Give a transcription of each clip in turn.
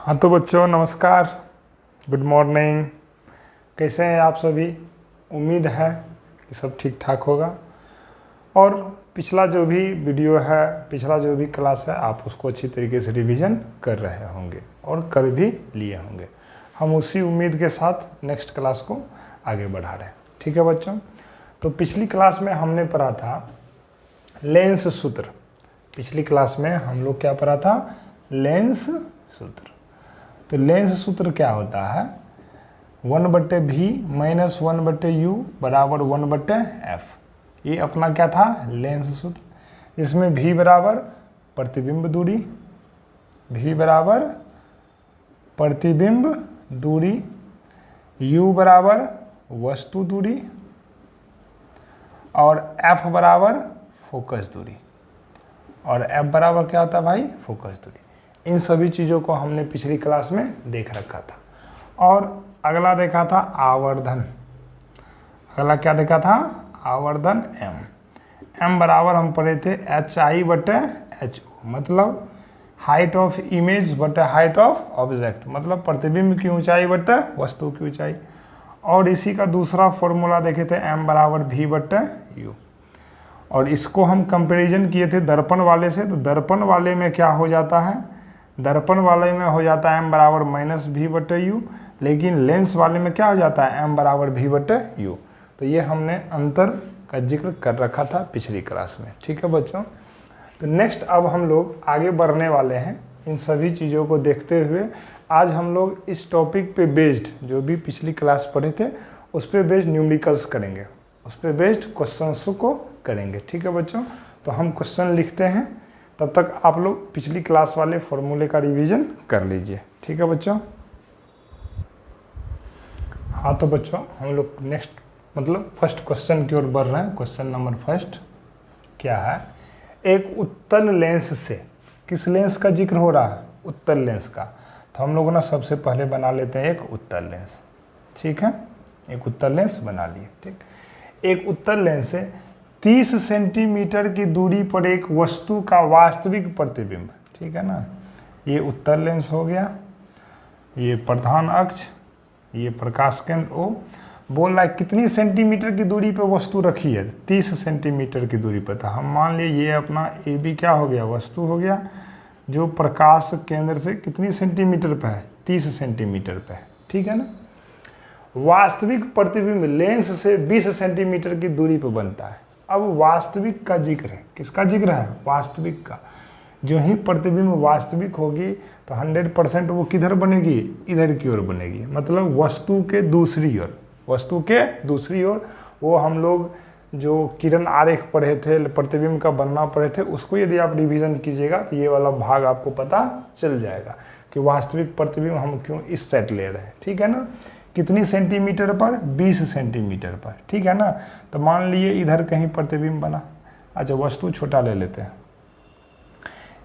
हाँ तो बच्चों नमस्कार, गुड मॉर्निंग। कैसे हैं आप सभी? उम्मीद है कि सब ठीक ठाक होगा। और पिछला जो भी वीडियो है, पिछला जो भी क्लास है, आप उसको अच्छी तरीके से रिवीजन कर रहे होंगे और कर भी लिए होंगे। हम उसी उम्मीद के साथ नेक्स्ट क्लास को आगे बढ़ा रहे हैं। ठीक है बच्चों, तो पिछली क्लास में हमने पढ़ा था लेंस सूत्र। पिछली क्लास में हम लोग क्या पढ़ा था? लेंस सूत्र। तो लेंस सूत्र क्या होता है? 1/v माइनस 1/u बराबर 1/f। ये अपना क्या था? लेंस सूत्र। इसमें v बराबर प्रतिबिंब दूरी, v बराबर प्रतिबिंब दूरी, u बराबर वस्तु दूरी और f बराबर फोकस दूरी। और f बराबर क्या होता है भाई? फोकस दूरी। इन सभी चीज़ों को हमने पिछली क्लास में देख रखा था। और अगला देखा था आवर्धन। अगला क्या देखा था? आवर्धन m बराबर हम पढ़े थे HI/HO, मतलब हाइट ऑफ इमेज बटे हाइट ऑफ ऑब्जेक्ट, मतलब प्रतिबिंब की ऊंचाई बटे वस्तु की ऊंचाई। और इसी का दूसरा फॉर्मूला देखे थे m बराबर v/u। और इसको हम कंपैरिजन किए थे दर्पण वाले से। तो दर्पण वाले में क्या हो जाता है? दर्पण वाले में हो जाता है m बराबर -v/u, लेकिन लेंस वाले में क्या हो जाता है? m बराबर v/u। तो ये हमने अंतर का जिक्र कर रखा था पिछली क्लास में। ठीक है बच्चों, तो नेक्स्ट अब हम लोग आगे बढ़ने वाले हैं। इन सभी चीज़ों को देखते हुए आज हम लोग इस टॉपिक पे बेस्ड जो भी पिछली क्लास पढ़े थे उस पे बेस्ड न्यूमेरिकल्स करेंगे, उस पे बेस्ड क्वेश्चंस को करेंगे। ठीक है बच्चों, तो हम क्वेश्चन लिखते हैं, तब तक आप लोग पिछली क्लास वाले फॉर्मूले का रिवीजन कर लीजिए। ठीक है बच्चों। हाँ तो बच्चों हम लोग नेक्स्ट मतलब फर्स्ट क्वेश्चन की ओर बढ़ रहे हैं। क्वेश्चन नंबर फर्स्ट क्या है? एक उत्तल लेंस से, किस लेंस का जिक्र हो रहा है? उत्तल लेंस का। तो हम लोग ना सबसे पहले बना लेते हैं एक उत्तल लेंस। ठीक है, एक उत्तल लेंस बना लिए। ठीक, एक उत्तल लेंस से 30 सेंटीमीटर की दूरी पर एक वस्तु का वास्तविक प्रतिबिंब, ठीक है ना, ये उत्तल लेंस हो गया, ये प्रधान अक्ष, ये प्रकाश केंद्र O। बोल रहा है कितनी सेंटीमीटर की दूरी पर वस्तु रखी है? 30 सेंटीमीटर की दूरी पर। था हम मान लिए ये अपना AB क्या हो गया? वस्तु हो गया, जो प्रकाश केंद्र से कितनी सेंटीमीटर पर है? 30 सेंटीमीटर पर है। ठीक है ना। वास्तविक प्रतिबिंब लेंस से 20 सेंटीमीटर की दूरी पर बनता है। अब वास्तविक का जिक्र है। किसका जिक्र है? वास्तविक का। जो ही प्रतिबिंब वास्तविक होगी तो 100% वो किधर बनेगी? इधर की ओर बनेगी, मतलब वस्तु के दूसरी ओर। वस्तु के दूसरी ओर। वो हम लोग जो किरण आरेख पढ़े थे, प्रतिबिंब का बनना पढ़े थे, उसको यदि आप रिवीजन कीजिएगा तो ये वाला भाग आपको पता चल जाएगा कि वास्तविक प्रतिबिंब हम क्यों इस सेट ले रहे हैं। ठीक है ना। कितनी सेंटीमीटर पर? 20 सेंटीमीटर पर। ठीक है ना। तो मान लिए इधर कहीं प्रतिबिंब बना। अच्छा, वस्तु छोटा ले लेते हैं।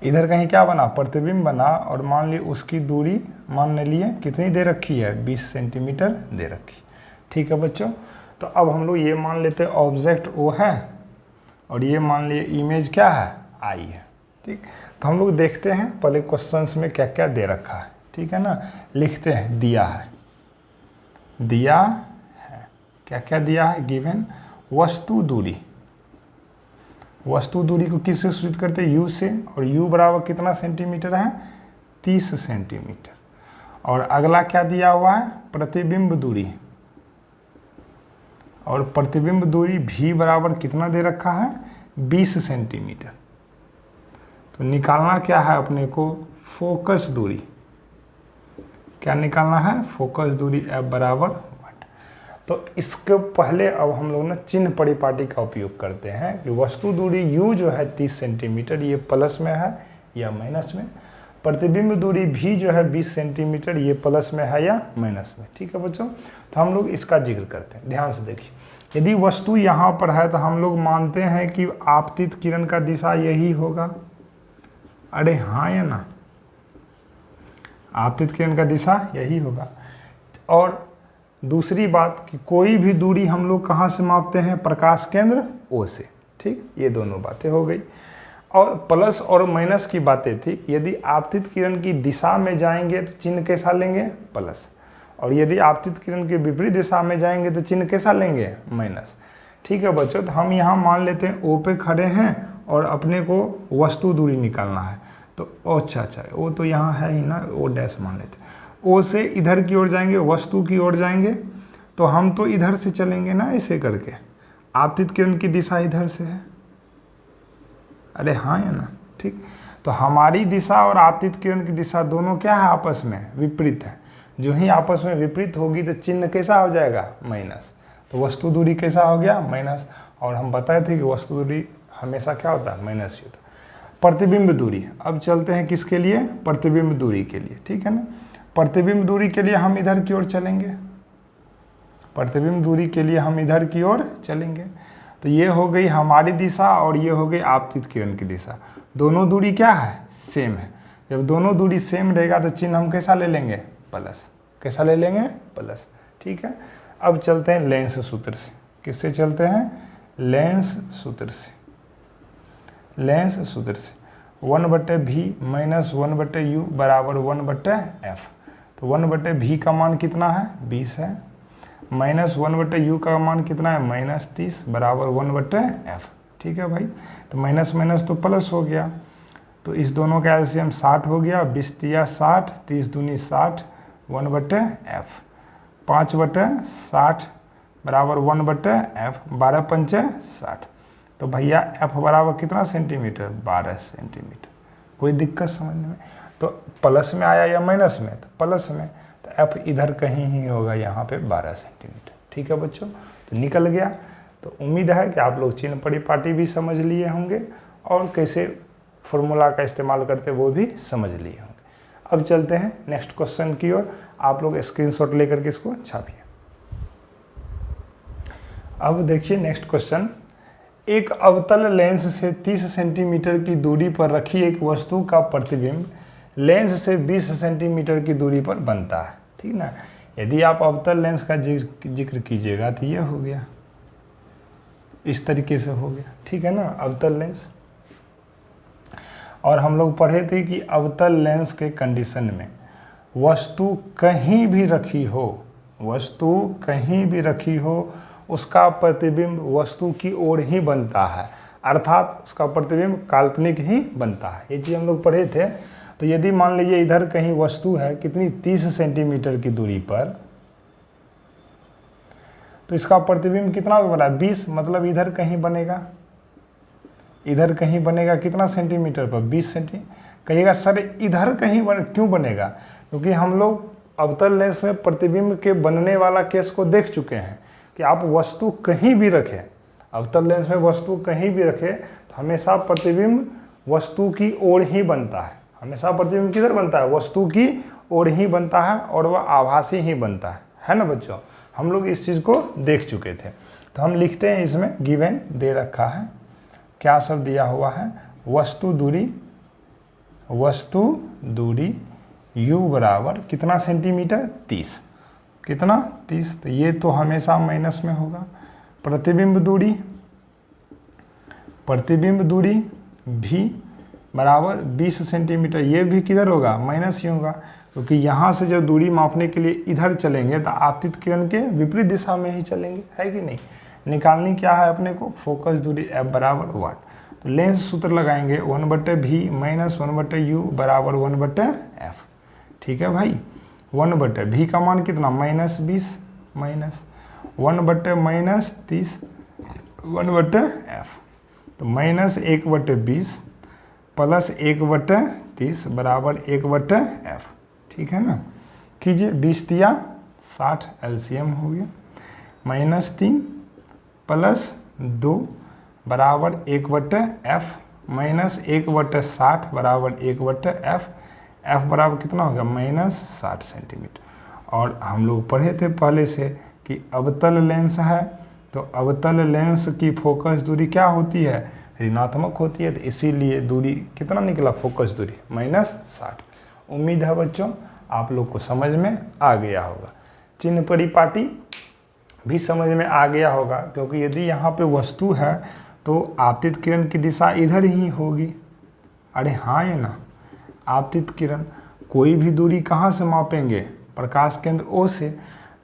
इधर कहीं क्या बना? प्रतिबिंब बना। और मान लिए उसकी दूरी मान लिए कितनी दे रखी है? 20 सेंटीमीटर दे रखी। ठीक है बच्चों, तो अब हम लोग ये मान लेते हैं ऑब्जेक्ट O है और ये मान लिए इमेज क्या है? I है। ठीक, तो हम लोग देखते हैं पहले क्वेश्चंस में क्या क्या दे रखा है। ठीक है ना, लिखते हैं। दिया है, दिया है, क्या क्या दिया है? गिवन वस्तु दूरी। वस्तु दूरी को किससे सूचित करते हैं? U से। और U बराबर कितना सेंटीमीटर है? 30 सेंटीमीटर। और अगला क्या दिया हुआ है? प्रतिबिंब दूरी। और प्रतिबिंब दूरी V बराबर कितना दे रखा है? 20 सेंटीमीटर। तो निकालना क्या है अपने को? फोकस दूरी। क्या निकालना है? फोकस दूरी F बराबर 1। तो इसके पहले अब हम लोग ना चिन्ह परिपाटी का उपयोग करते हैं कि वस्तु दूरी U जो है 30 सेंटीमीटर, ये प्लस में है या माइनस में। प्रतिबिंब दूरी V जो है 20 सेंटीमीटर, ये प्लस में है या माइनस में। ठीक है बच्चों, तो हम लोग इसका जिक्र करते हैं। ध्यान से देखिए, यदि वस्तु यहाँ पर है तो हम लोग मानते हैं कि आपतित किरण का दिशा यही होगा। अरे हाँ या ना? आपतित किरण का दिशा यही होगा। और दूसरी बात कि कोई भी दूरी हम लोग कहाँ से मापते हैं? प्रकाश केंद्र O से। ठीक, ये दोनों बातें हो गई। और प्लस और माइनस की बातें थी। यदि आपतित किरण की दिशा में जाएंगे तो चिन्ह कैसा लेंगे? प्लस। और यदि आपतित किरण के विपरीत दिशा में जाएंगे तो चिन्ह कैसा लेंगे? माइनस। ठीक है बच्चों, तो हम यहाँ मान लेते हैं ओ पे खड़े हैं और अपने को वस्तु दूरी निकालना है। तो अच्छा वो तो यहाँ है ही ना, ओ डैश मान लेते हैं। ओ से इधर की ओर जाएंगे, वस्तु की ओर जाएंगे, तो हम तो इधर से चलेंगे ना, ऐसे करके। आपतित किरण की दिशा इधर से है, अरे हाँ या ना? ठीक, तो हमारी दिशा और आपतित किरण की दिशा दोनों क्या है? आपस में विपरीत है। जो ही आपस में विपरीत होगी तो चिन्ह कैसा हो जाएगा? माइनस। तो वस्तु दूरी कैसा हो गया? माइनस। और हम बताए थे कि वस्तु दूरी हमेशा क्या होता है? माइनस ही होता है। प्रतिबिंब दूरी, अब चलते हैं किसके लिए? प्रतिबिंब दूरी के लिए, ठीक है ना। प्रतिबिंब दूरी के लिए हम इधर की ओर चलेंगे, प्रतिबिंब दूरी के लिए हम इधर की ओर चलेंगे। तो ये हो गई हमारी दिशा और ये हो गई आपतित किरण की दिशा। दोनों दूरी क्या है? सेम है। जब दोनों दूरी सेम रहेगा तो चिन्ह हम कैसा ले लेंगे? प्लस। कैसा ले लेंगे? प्लस। ठीक है, अब चलते हैं लेंस सूत्र से। किससे चलते हैं? लेंस सूत्र से। लेंस सूत्र से 1/v माइनस 1/u बराबर 1/f। तो 1/v का मान कितना है? 20 है। माइनस 1/u का मान कितना है? -30 बराबर 1/f। ठीक है भाई, तो माइनस माइनस तो प्लस हो गया, तो इस दोनों का एलसीएम 60 हो गया। 20 तिया 60, 30 दूनी 60, 1/f। 5/60 बराबर 1/f, 12 पंचे 60। तो भैया f बराबर कितना सेंटीमीटर? 12 सेंटीमीटर। कोई दिक्कत समझने में? तो प्लस में आया या माइनस में? तो प्लस में, तो f इधर कहीं ही होगा, यहाँ पे 12 सेंटीमीटर। ठीक है बच्चों, तो निकल गया। तो उम्मीद है कि आप लोग चिन्ह परिपाटी भी समझ लिए होंगे और कैसे फॉर्मूला का इस्तेमाल करते वो भी समझ लिए होंगे। अब चलते हैं नेक्स्ट क्वेश्चन की ओर। आप लोग स्क्रीनशॉट लेकर के इसको छापिए। अब देखिए नेक्स्ट क्वेश्चन। एक अवतल लेंस से 30 सेंटीमीटर की दूरी पर रखी एक वस्तु का प्रतिबिंब लेंस से 20 सेंटीमीटर की दूरी पर बनता है। ठीक ना, यदि आप अवतल लेंस का जिक्र कीजिएगा तो ये हो गया, इस तरीके से हो गया। ठीक है ना, अवतल लेंस। और हम लोग पढ़े थे कि अवतल लेंस के कंडीशन में वस्तु कहीं भी रखी हो, वस्तु कहीं भी रखी हो, उसका प्रतिबिंब वस्तु की ओर ही बनता है, अर्थात उसका प्रतिबिंब काल्पनिक ही बनता है। ये चीज़ हम लोग पढ़े थे। तो यदि मान लीजिए इधर कहीं वस्तु है कितनी? 30 सेंटीमीटर की दूरी पर, तो इसका प्रतिबिंब कितना बना? 20, मतलब इधर कहीं बनेगा, इधर कहीं बनेगा कितना सेंटीमीटर पर? 20 सेंटीमीटर। कहिएगा सर इधर कहीं क्यों बनेगा? क्योंकि हम लोग अवतल लेंस में प्रतिबिंब के बनने वाला केस को देख चुके हैं कि आप वस्तु कहीं भी रखें, अवतल लेंस में वस्तु कहीं भी रखें तो हमेशा प्रतिबिंब वस्तु की ओर ही बनता है। हमेशा प्रतिबिंब किधर बनता है? वस्तु की ओर ही बनता है और वह आभासी ही बनता है ना बच्चों? हम लोग इस चीज़ को देख चुके थे। तो हम लिखते हैं, इसमें गिवन दे रखा है, क्या सब दिया हुआ है? वस्तु दूरी u बराबर कितना सेंटीमीटर? 30। कितना? 30। तो ये तो हमेशा माइनस में होगा। प्रतिबिंब दूरी भी बराबर 20 सेंटीमीटर, ये भी किधर होगा? माइनस ही होगा, क्योंकि यहाँ से जब दूरी मापने के लिए इधर चलेंगे तो आपतित किरण के विपरीत दिशा में ही चलेंगे, है कि नहीं? निकालनी क्या है अपने को? फोकस दूरी f बराबर वाट। तो लेंस सूत्र लगाएंगे 1/v माइनस 1/u बराबर 1/f। ठीक है भाई, 1/v का मान कितना? -20 माइनस 1/-30 1/f। तो -1/20 प्लस 1/30 बराबर 1/f। ठीक है ना, कीजिए। 20 तिया 60 एलसीएम हो गया। -3 प्लस 2 बराबर 1/f माइनस 1/60 बराबर 1/f। f बराबर कितना होगा? -60 सेंटीमीटर। और हम लोग पढ़े थे पहले से कि अवतल लेंस है तो अवतल लेंस की फोकस दूरी क्या होती है? ऋणात्मक होती है। तो इसीलिए दूरी कितना निकला? फोकस दूरी -60। उम्मीद है बच्चों आप लोग को समझ में आ गया होगा, चिन्ह परिपाटी भी समझ में आ गया होगा। क्योंकि यदि यहाँ पे वस्तु है तो आपतित किरण की दिशा इधर ही होगी। अरे हाँ ये ना, आपतित किरण कोई भी दूरी कहाँ से मापेंगे, प्रकाश केंद्र O से,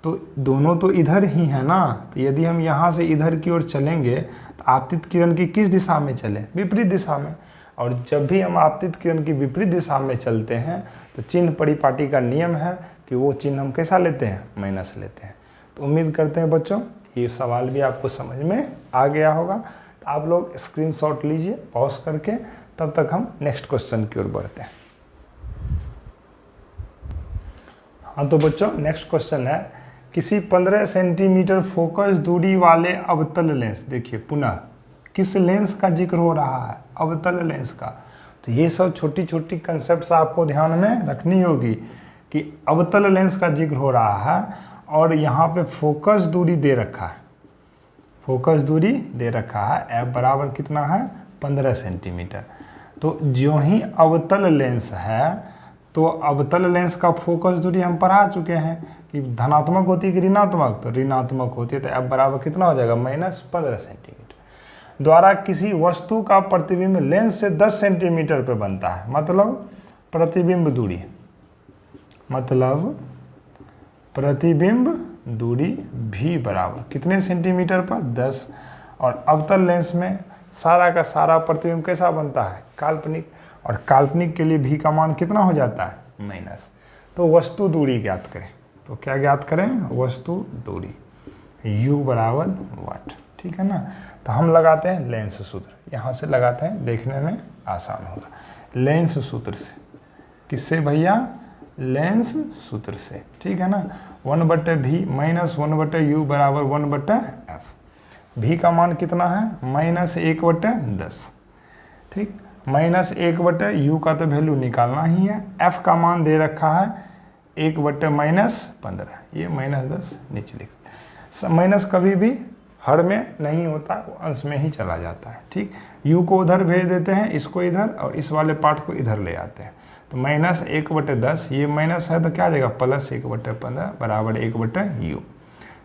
तो दोनों तो इधर ही है ना। तो यदि हम यहाँ से इधर की ओर चलेंगे तो आपतित किरण की किस दिशा में चले, विपरीत दिशा में। और जब भी हम आपतित किरण की विपरीत दिशा में चलते हैं तो चिन्ह परिपाटी का नियम है कि वो चिन्ह हम कैसा लेते हैं, माइनस लेते हैं। तो उम्मीद करते हैं बच्चों ये सवाल भी आपको समझ में आ गया होगा। तो आप लोग स्क्रीनशॉट लीजिए पॉज करके, तब तक हम नेक्स्ट क्वेश्चन की ओर बढ़ते हैं। हाँ तो बच्चों नेक्स्ट क्वेश्चन है, किसी 15 सेंटीमीटर फोकस दूरी वाले अवतल लेंस, देखिए पुनः किस लेंस का जिक्र हो रहा है, अवतल लेंस का। तो ये सब छोटी छोटी कंसेप्ट्स आपको ध्यान में रखनी होगी कि अवतल लेंस का जिक्र हो रहा है और यहाँ पे फोकस दूरी दे रखा है, फोकस दूरी दे रखा है एफ बराबर कितना है, 15 सेंटीमीटर। तो जो ही अवतल लेंस है तो अवतल लेंस का फोकस दूरी हम पढ़ा चुके हैं कि धनात्मक होती है कि ऋणात्मक, तो ऋणात्मक होती है। तो एफ बराबर कितना हो जाएगा, -15 सेंटीमीटर। द्वारा किसी वस्तु का प्रतिबिंब लेंस से 10 सेंटीमीटर पर बनता है, मतलब प्रतिबिंब दूरी, मतलब प्रतिबिंब दूरी भी बराबर कितने सेंटीमीटर पर, 10। और अवतल लेंस में सारा का सारा प्रतिबिंब कैसा बनता है, काल्पनिक। और काल्पनिक के लिए भी का मान कितना हो जाता है, माइनस। तो वस्तु दूरी ज्ञात करें, तो क्या ज्ञात करें, वस्तु दूरी, u बराबर वाट, ठीक है ना। तो हम लगाते हैं लेंस सूत्र, यहाँ से लगाते हैं, देखने में आसान होगा। लेंस सूत्र से, किससे भैया, लेंस सूत्र से, ठीक है ना। 1/v -1/u बराबर 1/f। v का मान कितना है, -1/10, ठीक। -1/u का तो वैल्यू निकालना ही है। f का मान दे रखा है 1/-15, ये -10 नीचे लिख। माइनस कभी भी हर में नहीं होता, वो अंश में ही चला जाता है, ठीक। u को उधर भेज देते हैं, इसको इधर, और इस वाले पार्ट को इधर ले आते हैं। तो -1/10, ये माइनस है तो क्या आ जाएगा, +1/15 बराबर 1/u,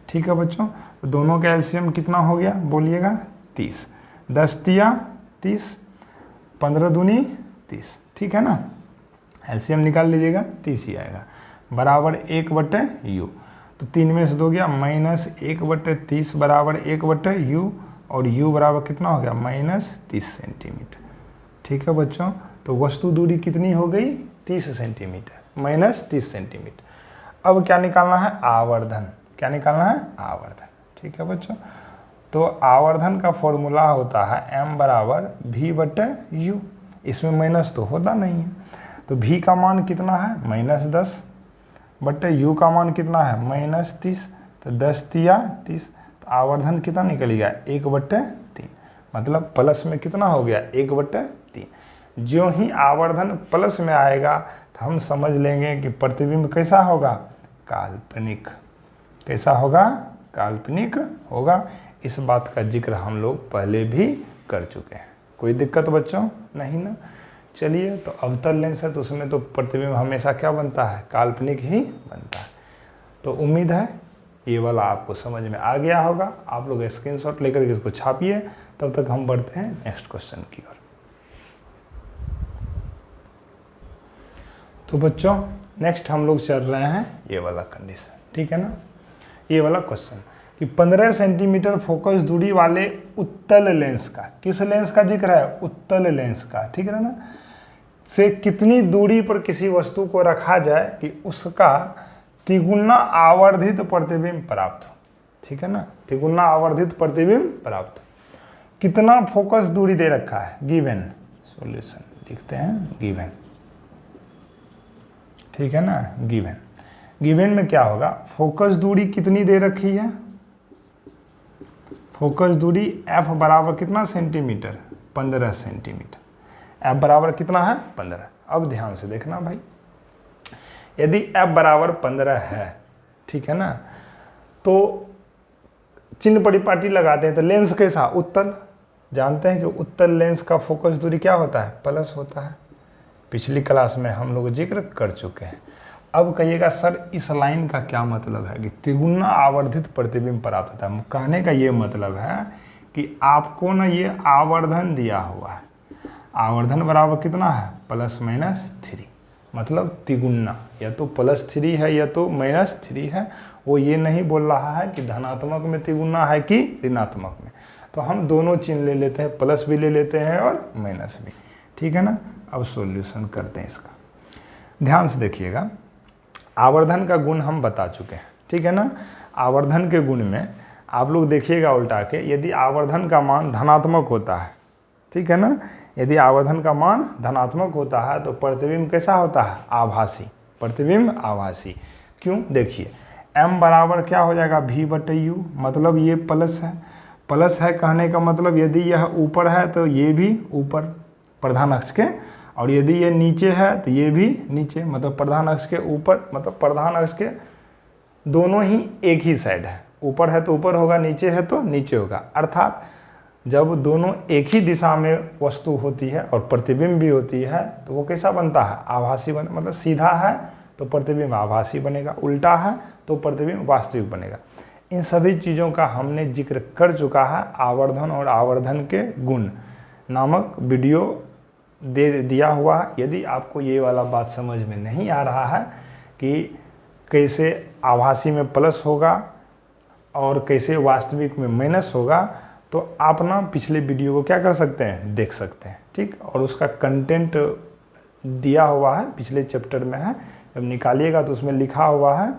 ठीक है बच्चों। तो दोनों का एलसीएम कितना हो गया, बोलिएगा 30। 10 तिया 30, 15 दूनी 30, ठीक है ना। एलसीएम निकाल लीजिएगा, 30 ही आएगा, बराबर 1/u। तो 3 में से 2 गया, -1/30 बराबर 1/u, और u बराबर कितना हो गया, -30 सेंटीमीटर, ठीक है बच्चों। तो वस्तु दूरी कितनी हो गई, 30 सेंटीमीटर, -30 सेंटीमीटर। अब क्या निकालना है, आवर्धन, क्या निकालना है, आवर्धन, ठीक है बच्चों। तो आवर्धन का फॉर्मूला होता है m बराबर v/u, इसमें माइनस तो होता नहीं है। तो v का मान कितना है, -10 बटे u का मान कितना है, -30, तो 10 तिया 30। तो आवर्धन कितना निकलेगा, 1/3, मतलब प्लस में कितना हो गया, 1/3। जो ही आवर्धन प्लस में आएगा तो हम समझ लेंगे कि प्रतिबिंब कैसा होगा, काल्पनिक, कैसा होगा, काल्पनिक होगा। इस बात का जिक्र हम लोग पहले भी कर चुके हैं, कोई दिक्कत बच्चों नहीं ना। चलिए, तो अवतल लेंस है तो उसमें तो प्रतिबिंब हमेशा क्या बनता है, काल्पनिक ही बनता है। तो उम्मीद है ये वाला आपको समझ में आ गया होगा। आप लोग स्क्रीनशॉट लेकर के इसको छापिए, तब तक हम बढ़ते हैं नेक्स्ट क्वेश्चन की ओर। तो बच्चों नेक्स्ट हम लोग चल रहे हैं ये वाला कंडीशन, ठीक है ना। ये वाला क्वेश्चन कि 15 सेंटीमीटर फोकस दूरी वाले उत्तल लेंस का, किस लेंस का जिक्र है, उत्तल लेंस का, ठीक है ना, से कितनी दूरी पर किसी वस्तु को रखा जाए कि उसका तिगुना आवर्धित प्रतिबिंब प्राप्त हो, ठीक है ना, तिगुना आवर्धित प्रतिबिंब प्राप्त हो। कितना फोकस दूरी दे रखा है, गिवन, सॉल्यूशन लिखते हैं गिवन, ठीक है ना, गिवन। गिवन में क्या होगा, फोकस दूरी कितनी दे रखी है, फोकस दूरी f बराबर कितना सेंटीमीटर, 15 सेंटीमीटर। f बराबर कितना है, 15। अब ध्यान से देखना भाई, यदि f बराबर 15 है, ठीक है ना, तो चिन्ह परिपाटी लगाते हैं तो लेंस कैसा, उत्तल। जानते हैं कि उत्तल लेंस का फोकस दूरी क्या होता है, प्लस होता है। पिछली क्लास में हम लोग जिक्र कर चुके हैं। अब कहिएगा सर इस लाइन का क्या मतलब है कि तिगुना आवर्धित प्रतिबिंब प्राप्त होता है। कहने का ये मतलब है कि आपको ना ये आवर्धन दिया हुआ है, आवर्धन बराबर कितना है +-3, मतलब तिगुना, या तो +3 है या तो -3 है। वो ये नहीं बोल रहा है कि धनात्मक में तिगुना है कि ऋणात्मक में, तो हम दोनों चिन्ह ले लेते हैं, प्लस भी ले लेते हैं और माइनस भी, ठीक है ना। अब सॉल्यूशन करते हैं इसका, ध्यान से देखिएगा। आवर्धन का गुण हम बता चुके हैं, ठीक है ना। आवर्धन के गुण में आप लोग देखिएगा उल्टा के, यदि आवर्धन का मान धनात्मक होता है, ठीक है ना, यदि आवर्धन का मान धनात्मक होता है तो प्रतिबिंब कैसा होता है आभासी, प्रतिबिंब आभासी। क्यों, देखिए m बराबर क्या हो जाएगा v/u, मतलब ये प्लस है, प्लस है कहने का मतलब यदि यह ऊपर है तो ये भी ऊपर प्रधान अक्ष के, और यदि ये नीचे है तो ये भी नीचे, मतलब प्रधान अक्ष के ऊपर, मतलब प्रधान अक्ष के दोनों ही एक ही साइड है, ऊपर है तो ऊपर होगा, नीचे है तो नीचे होगा। अर्थात जब दोनों एक ही दिशा में वस्तु होती है और प्रतिबिंब भी होती है तो वो कैसा बनता है आभासी बन, मतलब सीधा है तो प्रतिबिंब आभासी बनेगा, उल्टा है तो प्रतिबिंब वास्तविक बनेगा। इन सभी चीज़ों का हमने जिक्र कर चुका है आवर्धन और आवर्धन के गुण नामक वीडियो दे दिया हुआ है। यदि आपको ये वाला बात समझ में नहीं आ रहा है कि कैसे आभासी में प्लस होगा और कैसे वास्तविक में माइनस होगा, तो आप ना पिछले वीडियो को क्या कर सकते हैं देख सकते हैं, ठीक। और उसका कंटेंट दिया हुआ है पिछले चैप्टर में है, जब निकालिएगा तो उसमें लिखा हुआ है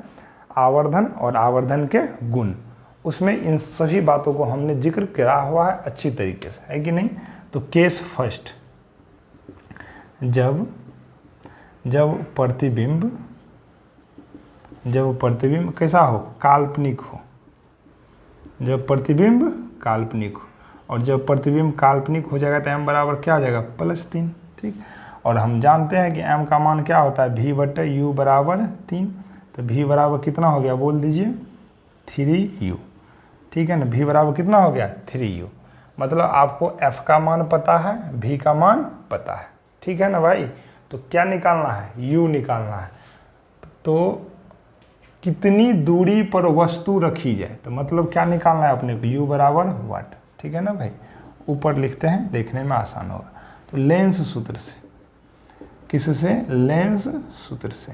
आवर्धन और आवर्धन के गुण, उसमें इन सभी बातों को हमने जिक्र करा हुआ है अच्छी तरीके से, है कि नहीं। तो केस फर्स्ट, जब प्रतिबिंब कैसा हो काल्पनिक हो, जब प्रतिबिंब काल्पनिक हो, और जब प्रतिबिंब काल्पनिक हो जाएगा तो m बराबर क्या हो जाएगा +3, ठीक। और हम जानते हैं कि m का मान क्या होता है v/u बराबर 3, तो v बराबर कितना हो गया बोल दीजिए 3u, ठीक है ना। v बराबर कितना हो गया 3u, मतलब आपको f का मान पता है, v का मान पता है, ठीक है ना भाई। तो क्या निकालना है u निकालना है, तो कितनी दूरी पर वस्तु रखी जाए, तो मतलब क्या निकालना है अपने को u बराबर वाट, ठीक है ना भाई। ऊपर लिखते हैं देखने में आसान होगा। तो लेंस सूत्र से, किससे लेंस सूत्र से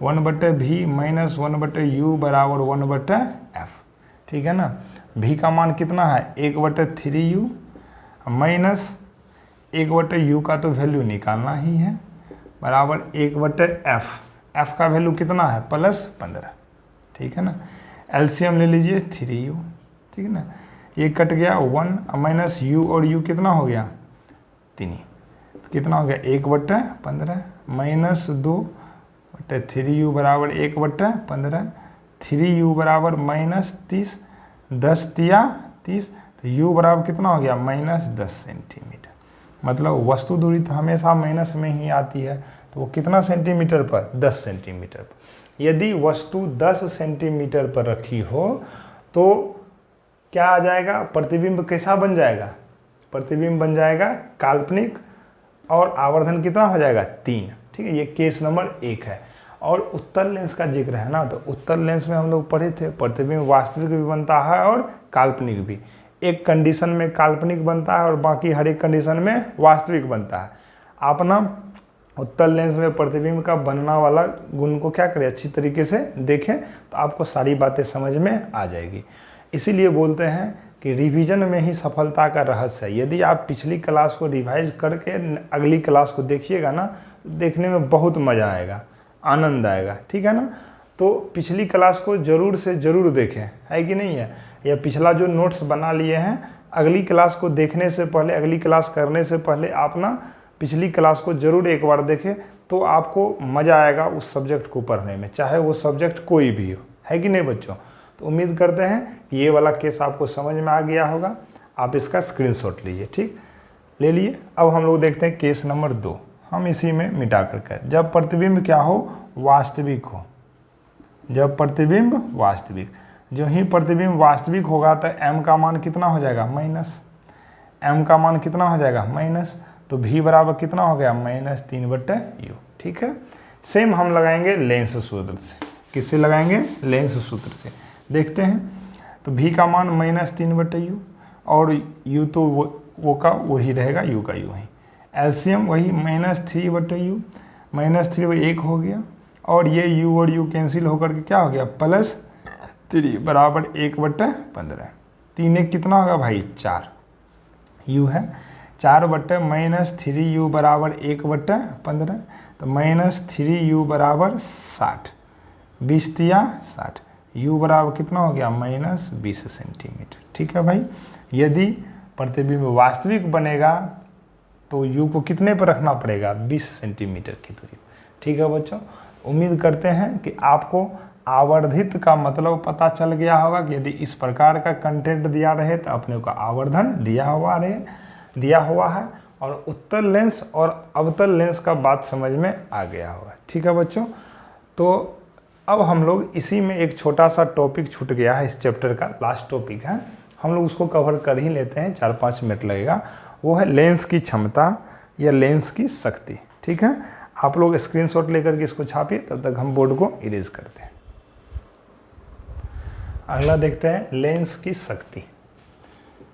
1/v - 1/u बराबर 1/f, ठीक है ना। v का मान कितना है 1/3u माइनस 1/u का तो वैल्यू निकालना ही है बराबर 1/f, f का वैल्यू कितना है +15, ठीक है ना। एलसीएम ले लीजिए 3u, ठीक है ना। ये कट गया 1 माइनस u और u कितना हो गया 3, कितना हो गया 1/15 माइनस 2/3u बराबर 1/15, 3u बराबर -30, 10 तिया 30, तो u बराबर कितना हो गया -10 सेंटीमीटर। मतलब वस्तु दूरी तो हमेशा माइनस में ही आती है, तो वो कितना सेंटीमीटर पर 10 सेंटीमीटर पर। यदि वस्तु 10 सेंटीमीटर पर रखी हो तो क्या आ जाएगा प्रतिबिंब कैसा बन जाएगा, प्रतिबिंब बन जाएगा काल्पनिक, और आवर्धन कितना हो जाएगा 3, ठीक है। ये केस नंबर 1 है। और उत्तल लेंस का जिक्र है ना, तो उत्तल लेंस में हम लोग पढ़े थे प्रतिबिंब वास्तविक भी बनता है और काल्पनिक भी। एक कंडीशन में काल्पनिक बनता है और बाकी हर एक कंडीशन में वास्तविक बनता है। आप ना उत्तल लेंस में प्रतिबिंब का बनना वाला गुण को क्या करें अच्छी तरीके से देखें, तो आपको सारी बातें समझ में आ जाएगी। इसीलिए बोलते हैं कि रिवीजन में ही सफलता का रहस्य है। यदि आप पिछली क्लास को रिवाइज करके अगली क्लास को देखिएगा ना, देखने में बहुत मज़ा आएगा, आनंद आएगा, ठीक है ना। तो पिछली क्लास को ज़रूर से ज़रूर देखें, है कि नहीं है। या पिछला जो नोट्स बना लिए हैं, अगली क्लास को देखने से पहले, अगली क्लास करने से पहले आप ना पिछली क्लास को ज़रूर एक बार देखें, तो आपको मज़ा आएगा उस सब्जेक्ट को पढ़ने में, चाहे वो सब्जेक्ट कोई भी हो, है कि नहीं बच्चों। तो उम्मीद करते हैं कि ये वाला केस आपको समझ में आ गया होगा। आप इसका स्क्रीनशॉट लीजिए, ठीक, ले लिए। अब हम लोग देखते हैं केस नंबर 2, हम इसी में मिटा करके, जब प्रतिबिंब क्या हो वास्तविक हो, जब प्रतिबिंब वास्तविक, जो ही प्रतिबिंब वास्तविक होगा तो m का मान कितना हो जाएगा माइनस, m का मान कितना हो जाएगा माइनस, तो v बराबर कितना हो गया -3/u, ठीक है। सेम हम लगाएंगे लेंस सूत्र से, किससे लगाएंगे लेंस सूत्र से। देखते हैं, तो v का मान -3/u और u तो वो का वही रहेगा, u का u ही। एलसीएम वही -3/u, -3/1 हो गया, और ये u और u कैंसिल होकर के क्या हो गया +3 बराबर 1/15। 3 1 कितना होगा भाई 4, u है 4/-3u बराबर 1/15, तो -3u बराबर 60, 20 तिया 60, u बराबर कितना हो गया -20 सेंटीमीटर। ठीक है भाई, यदि प्रतिबिंब वास्तविक बनेगा तो u को कितने पर रखना पड़ेगा 20 सेंटीमीटर की दूरी। ठीक है बच्चों, उम्मीद करते हैं कि आपको आवर्धित का मतलब पता चल गया होगा कि यदि इस प्रकार का कंटेंट दिया रहे तो अपने को आवर्धन दिया हुआ है, और उत्तल लेंस और अवतल लेंस का बात समझ में आ गया होगा। ठीक है बच्चों, तो अब हम लोग इसी में एक छोटा सा टॉपिक छूट गया है, इस चैप्टर का लास्ट टॉपिक है, हम लोग उसको कवर कर ही लेते हैं, 4-5 मिनट लगेगा। वो है लेंस की क्षमता या लेंस की शक्ति। ठीक है, आप लोग स्क्रीनशॉट लेकर के इसको छापिए, तब तक हम बोर्ड को इरेज करते हैं। अगला देखते हैं लेंस की शक्ति।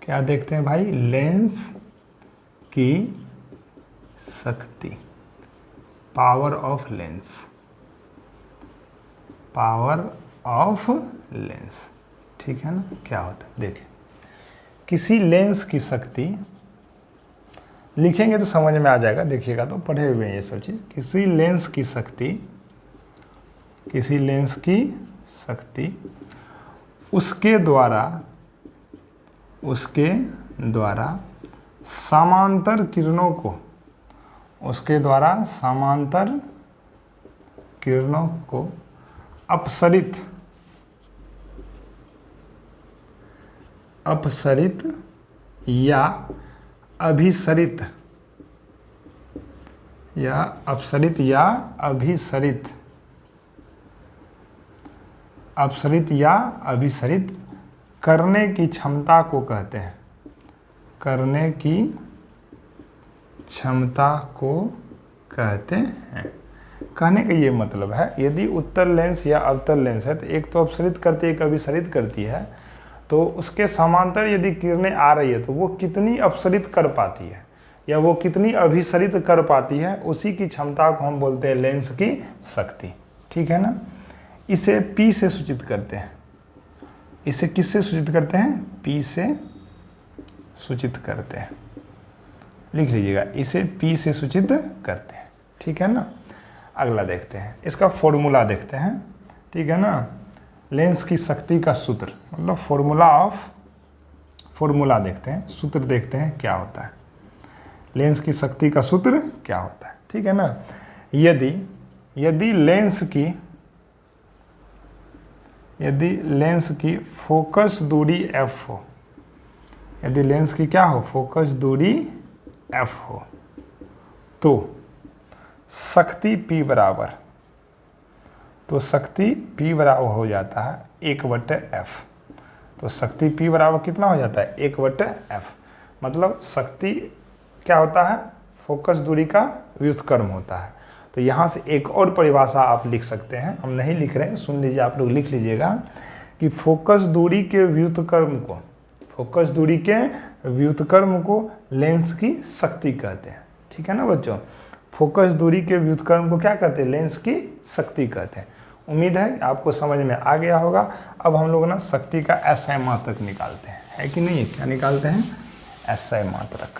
क्या देखते हैं भाई, लेंस की शक्ति, power of lens, power of lens. ठीक है ना, क्या होता है देखिए, किसी लेंस की शक्ति, लिखेंगे तो समझ में आ जाएगा, देखिएगा तो पढ़े हुए हैं ये सब चीज़। किसी लेंस की शक्ति, किसी लेंस की शक्ति उसके द्वारा समांतर किरणों को, उसके द्वारा समांतर किरणों को अपसरित या अभिसरित करने की क्षमता को कहते हैं, करने की क्षमता को कहते हैं। कहने का ये मतलब है, यदि उत्तल लेंस या अवतल लेंस है तो एक तो अपसरित करती है, एक अभिसरित करती है, तो उसके समांतर यदि किरणें आ रही है तो वो कितनी अपसरित कर पाती है या वो कितनी अभिसरित कर पाती है, उसी की क्षमता को हम बोलते हैं लेंस की शक्ति। ठीक है ना, इसे P से सूचित करते हैं। इसे किससे सूचित करते हैं, P से सूचित करते हैं, लिख लीजिएगा, इसे P से सूचित करते हैं। ठीक है ना, अगला देखते हैं, इसका फॉर्मूला देखते हैं। ठीक है ना, लेंस की शक्ति का सूत्र, मतलब फॉर्मूला देखते हैं, सूत्र देखते हैं क्या होता है, लेंस की शक्ति का सूत्र क्या होता है। ठीक है ना, यदि लेंस की फोकस दूरी f हो, यदि लेंस की क्या हो, फोकस दूरी f हो, तो शक्ति P बराबर, तो शक्ति P बराबर हो जाता है 1/f। तो शक्ति P बराबर कितना हो जाता है 1/f, मतलब शक्ति क्या होता है, फोकस दूरी का व्युत्क्रम होता है। तो यहाँ से एक और परिभाषा आप लिख सकते हैं, हम नहीं लिख रहे हैं, सुन लीजिए, आप लोग लिख लीजिएगा कि फोकस दूरी के व्युत्क्रम को लेंस की शक्ति कहते हैं। ठीक है ना बच्चों, फोकस दूरी के व्युत्क्रम को क्या कहते हैं, लेंस की शक्ति कहते हैं। उम्मीद है आपको समझ में आ गया होगा। अब हम लोग ना शक्ति का SI मात्रक निकालते हैं, है कि नहीं, क्या निकालते हैं, SI मात्रक,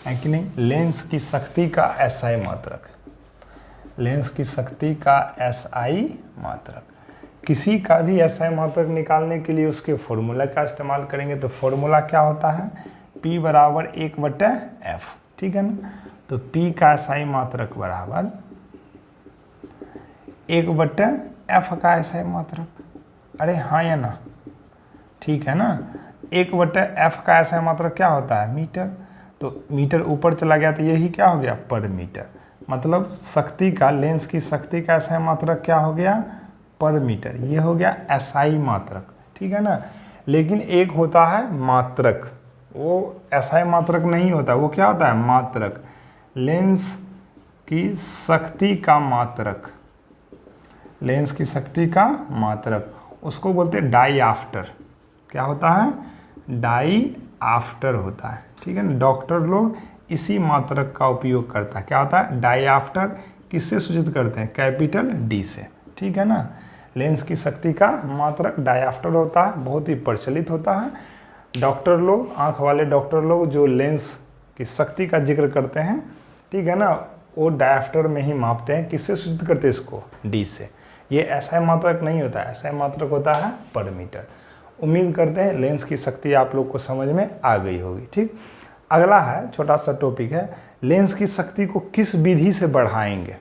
है कि नहीं, लेंस की शक्ति का SI मात्रक, लेंस की शक्ति का SI मात्रक। किसी का भी SI मात्रक निकालने के लिए उसके फॉर्मूला का इस्तेमाल करेंगे, तो फॉर्मूला क्या होता है, P बराबर 1/f। ठीक है ना, तो P का SI मात्रक बराबर 1/f का SI मात्रक, अरे हाँ या ना, ठीक है ना, 1/f का SI मात्रक क्या होता है, मीटर, तो मीटर ऊपर चला गया तो यही क्या हो गया, पर मीटर, मतलब शक्ति का, लेंस की शक्ति का SI मात्रक क्या हो गया, पर मीटर, ये हो गया SI मात्रक। ठीक है ना, लेकिन एक होता है मात्रक, वो SI मात्रक नहीं होता, वो क्या होता है, मात्रक, लेंस की शक्ति का मात्रक, लेंस की शक्ति का मात्रक, उसको बोलते हैं डाईआफ्टर। क्या होता है, डाईआफ्टर होता है, ठीक है ना। डॉक्टर लोग इसी मात्रक का उपयोग करता है, क्या होता है, डाईआफ्टर। किससे सूचित करते हैं, कैपिटल डी से, ठीक है ना। लेंस की शक्ति का मात्रक डाईआफ्टर होता है, बहुत ही प्रचलित होता है। डॉक्टर लोग, आंख वाले डॉक्टर लोग जो लेंस की शक्ति का जिक्र करते हैं, ठीक है ना, वो डाईआफ्टर में ही मापते हैं। किससे सूचित करते हैं इसको, डी से। ये ऐसा मात्रक नहीं होता है, ऐसा मात्रक होता है पर मीटर। उम्मीद करते हैं लेंस की शक्ति आप लोग को समझ में आ गई होगी, ठीक। अगला है, छोटा सा टॉपिक है, लेंस की शक्ति को किस विधि से बढ़ाएंगे।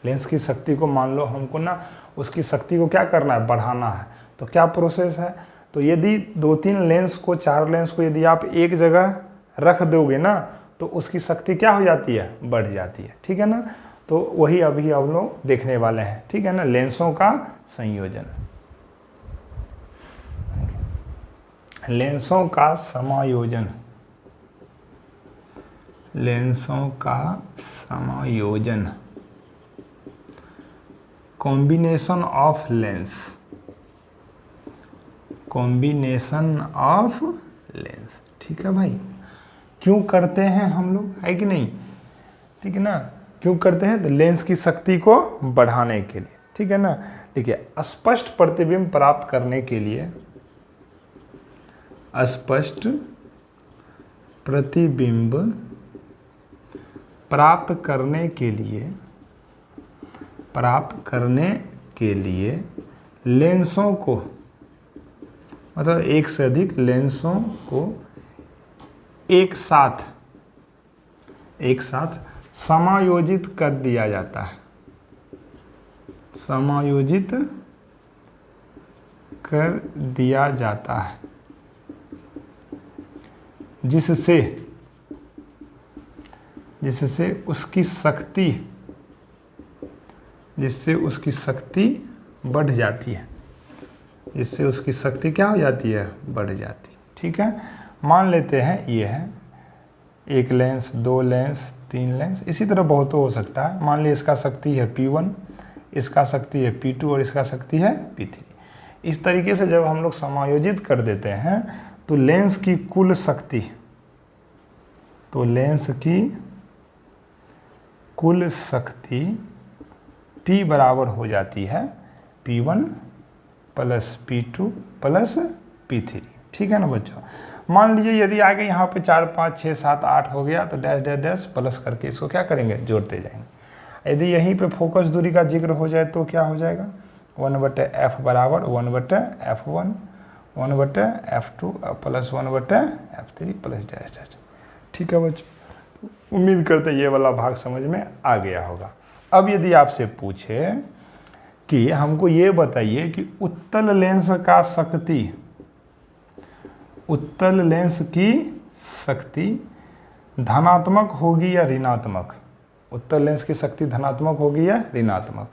लेंस की शक्ति को मान लो हमको ना उसकी शक्ति को क्या करना है, बढ़ाना है, तो क्या प्रोसेस है। तो यदि 2-3 लेंस को, 4 लेंस को यदि आप एक जगह रख दोगे ना, तो उसकी शक्ति क्या हो जाती है, बढ़ जाती है, ठीक है ना। तो वही अभी हम लोग देखने वाले हैं, ठीक है ना, लेंसों का संयोजन, लेंसों का समायोजन, लेंसों का समायोजन, combination of lens, combination of lens, ठीक है भाई। क्यों करते हैं हम लोग, है कि नहीं, ठीक है ना। क्यों करते हैं, तो लेंस की शक्ति को बढ़ाने के लिए, ठीक है ना। देखिए, स्पष्ट प्रतिबिंब प्राप्त करने के लिए, स्पष्ट प्रतिबिंब प्राप्त करने के लिए लेंसों को, मतलब एक से अधिक लेंसों को एक साथ समायोजित कर दिया जाता है, समायोजित कर दिया जाता है, जिससे उसकी शक्ति बढ़ जाती है, जिससे उसकी शक्ति क्या हो जाती है, बढ़ जाती है, ठीक है। मान लेते हैं ये है 1 लेंस, 2 लेंस, 3 लेंस, इसी तरह बहुत हो सकता है। मान लीजिए इसका शक्ति है P1, इसका शक्ति है P2 और इसका शक्ति है P3। इस तरीके से जब हम लोग समायोजित कर देते हैं तो लेंस की कुल शक्ति, तो लेंस की कुल शक्ति P बराबर हो जाती है P1 plus P2 plus P3, ठीक है ना बच्चों। मान लीजिए यदि आगे यहाँ पे 4, 5, 6, 7, 8 हो गया तो डैश डैश डैश प्लस करके इसको क्या करेंगे, जोड़ते जाएंगे। यदि यहीं पे फोकस दूरी का जिक्र हो जाए तो क्या हो जाएगा, 1/f बराबर 1/f1 1/f2 plus 1/f3 plus dash dash, ठीक है बच्चों। उम्मीद करते ये वाला भाग समझ में आ गया होगा। अब यदि आपसे पूछे कि हमको ये बताइए कि उत्तल लेंस का शक्ति, उत्तल लेंस की शक्ति धनात्मक होगी या ऋणात्मक, उत्तल लेंस की शक्ति धनात्मक होगी या ऋणात्मक।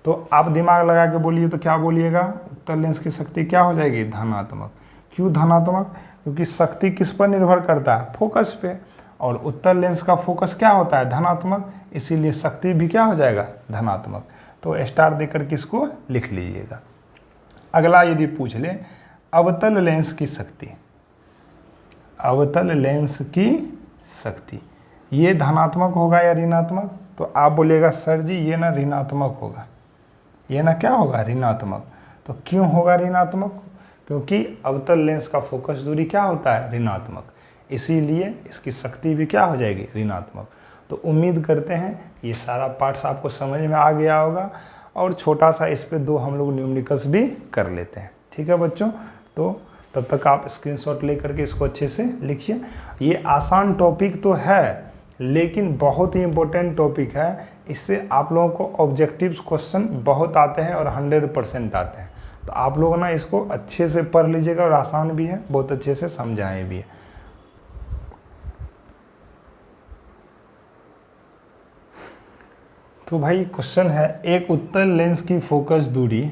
तो आप दिमाग लगा के बोलिए तो क्या बोलिएगा, उत्तल लेंस की शक्ति क्या हो जाएगी, धनात्मक। क्यों धनात्मक, क्योंकि शक्ति किस पर निर्भर करता है, फोकस पे, और उत्तल लेंस का फोकस क्या होता है, धनात्मक, इसीलिए शक्ति भी क्या हो जाएगा, धनात्मक। तो स्टार देकर के इसको लिख लीजिएगा। अगला यदि पूछ ले अवतल लेंस की शक्ति, अवतल लेंस की शक्ति ये धनात्मक होगा या ऋणात्मक, तो आप बोलिएगा सर जी ये ना ऋणात्मक होगा, ये ना क्या होगा, ऋणात्मक। तो क्यों होगा ऋणात्मक, क्योंकि अवतल लेंस का फोकस दूरी क्या होता है, ऋणात्मक, इसीलिए इसकी शक्ति भी क्या हो जाएगी, ऋणात्मक। तो उम्मीद करते हैं ये सारा पार्ट्स आपको समझ में आ गया होगा, और छोटा सा इस पे 2 हम लोग न्यूमेरिकल्स भी कर लेते हैं, ठीक है बच्चों। तो तब तक आप स्क्रीनशॉट ले करके इसको अच्छे से लिखिए। ये आसान टॉपिक तो है लेकिन बहुत ही इम्पोर्टेंट टॉपिक है, इससे आप लोगों को ऑब्जेक्टिव्स क्वेश्चन बहुत आते हैं और 100% आते हैं। तो आप लोग ना इसको अच्छे से पढ़ लीजिएगा, और आसान भी है, बहुत अच्छे से समझाएं भी है। तो भाई क्वेश्चन है, एक उत्तल लेंस की फोकस दूरी,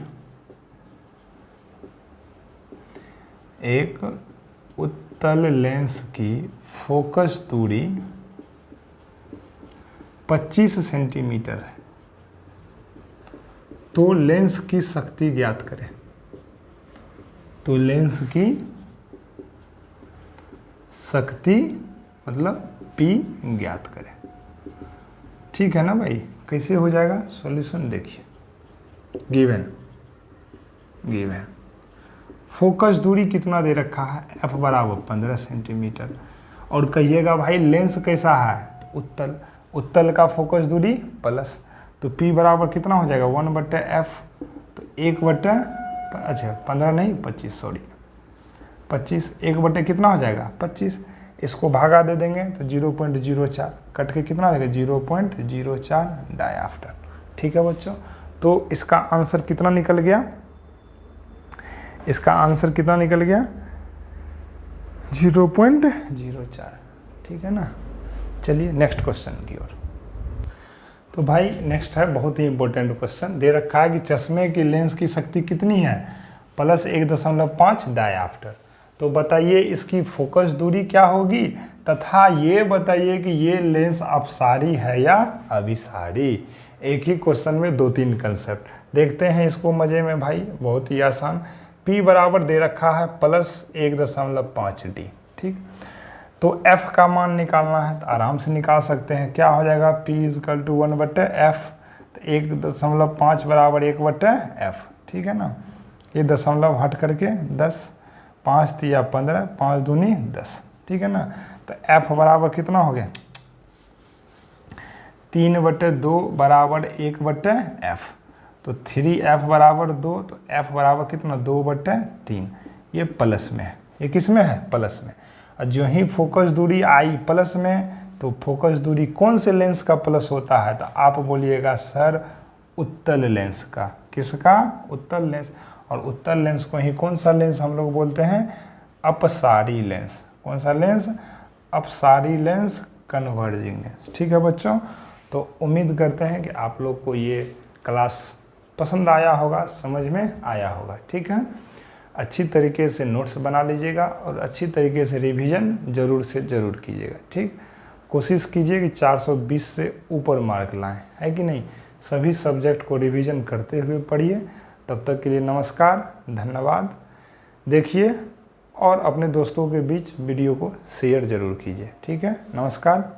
एक उत्तल लेंस की फोकस दूरी 25 सेंटीमीटर है, तो लेंस की शक्ति ज्ञात करें। तो लेंस की शक्ति मतलब P ज्ञात करें। ठीक है ना भाई, कैसे हो जाएगा सॉल्यूशन देखिए। गिवन फोकस दूरी कितना दे रखा है, F बराबर 15 सेंटीमीटर, और कहिएगा भाई लेंस कैसा है, उत्तल का फोकस दूरी प्लस, तो P बराबर कितना हो जाएगा 1/f, तो 15 नहीं 25 सॉरी 25, 1/, कितना हो जाएगा 25, इसको भागा दे देंगे तो 0.04 कट के कितना देगा 0.04 डायाफ्टर। ठीक है बच्चों, तो इसका आंसर कितना निकल गया, इसका आंसर कितना निकल गया 0.04। ठीक है ना, चलिए नेक्स्ट क्वेश्चन की ओर। तो भाई नेक्स्ट है बहुत ही इंपॉर्टेंट क्वेश्चन, दे रखा है कि चश्मे की लेंस की शक्ति कितनी है, +1.5 डायाफ्टर। तो बताइए इसकी फोकस दूरी क्या होगी, तथा ये बताइए कि ये लेंस अपसारी है या अभिसारी। एक ही क्वेश्चन में 2-3 कंसेप्ट, देखते हैं इसको मज़े में भाई, बहुत ही आसान। P बराबर दे रखा है +1.5 D। ठीक, तो F का मान निकालना है तो आराम से निकाल सकते हैं, क्या हो जाएगा P = 1/f, तो 1.5 बराबर 1/f। ठीक है ना, ये दशमलव हट करके 10, 5 तिया 15, 5 दूनी 10। ठीक है ना, तो F बराबर कितना हो गया 3/2 बराबर 1/f, तो 3f बराबर 2, तो f बराबर कितना 2/3। ये प्लस में है, ये किस में है प्लस में, और जो ही फोकस दूरी आई प्लस में, तो फोकस दूरी कौन से लेंस का प्लस होता है, तो आप बोलिएगा सर उत्तल लेंस का। किसका, उत्तल लेंस, और उत्तल लेंस को ही कौन सा लेंस हम लोग बोलते हैं, अपसारी लेंस। कौन सा लेंस, अपसारी लेंस, कन्वर्जिंग लेंस। ठीक है बच्चों, तो उम्मीद करते हैं कि आप लोग को ये क्लास पसंद आया होगा, समझ में आया होगा। ठीक है, अच्छी तरीके से नोट्स बना लीजिएगा और अच्छी तरीके से रिवीजन ज़रूर से ज़रूर कीजिएगा। ठीक, कोशिश कीजिए कि 420 से ऊपर मार्क लाएं, है कि नहीं। सभी सब्जेक्ट को रिवीजन करते हुए पढ़िए। तब तक के लिए नमस्कार, धन्यवाद। देखिए और अपने दोस्तों के बीच वीडियो को शेयर ज़रूर कीजिए। ठीक है, नमस्कार।